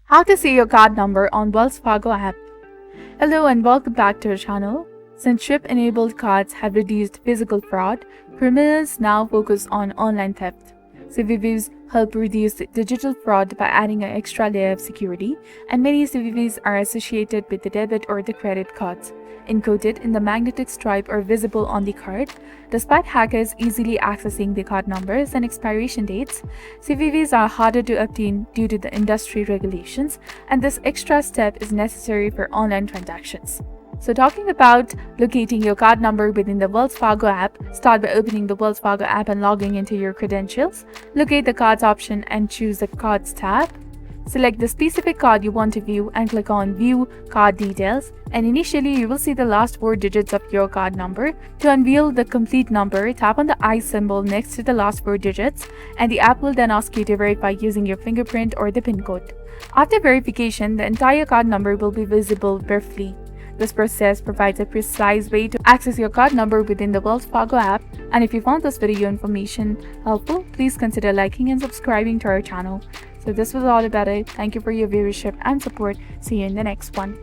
How to see your card number on Wells Fargo app. Hello and welcome back to our channel. Since chip-enabled cards have reduced physical fraud, criminals now focus on online theft. CVVs help reduce digital fraud by adding an extra layer of security, and many CVVs are associated with the debit or the credit cards, encoded in the magnetic stripe or visible on the card. Despite hackers easily accessing the card numbers and expiration dates, CVVs are harder to obtain due to the industry regulations, and this extra step is necessary for online transactions. So talking about locating your card number within the Wells Fargo app, start by opening the Wells Fargo app and logging into your credentials. Locate the cards option and choose the cards tab. Select the specific card you want to view and click on View Card Details, and initially you will see the last 4 digits of your card number. To unveil the complete number, tap on the eye symbol next to the last 4 digits, and the app will then ask you to verify using your fingerprint or the PIN code. After verification, the entire card number will be visible briefly. This process provides a precise way to access your card number within the Wells Fargo app. And if you found this video information helpful, please consider liking and subscribing to our channel. So this was all about it. Thank you for your viewership and support. See you in the next one.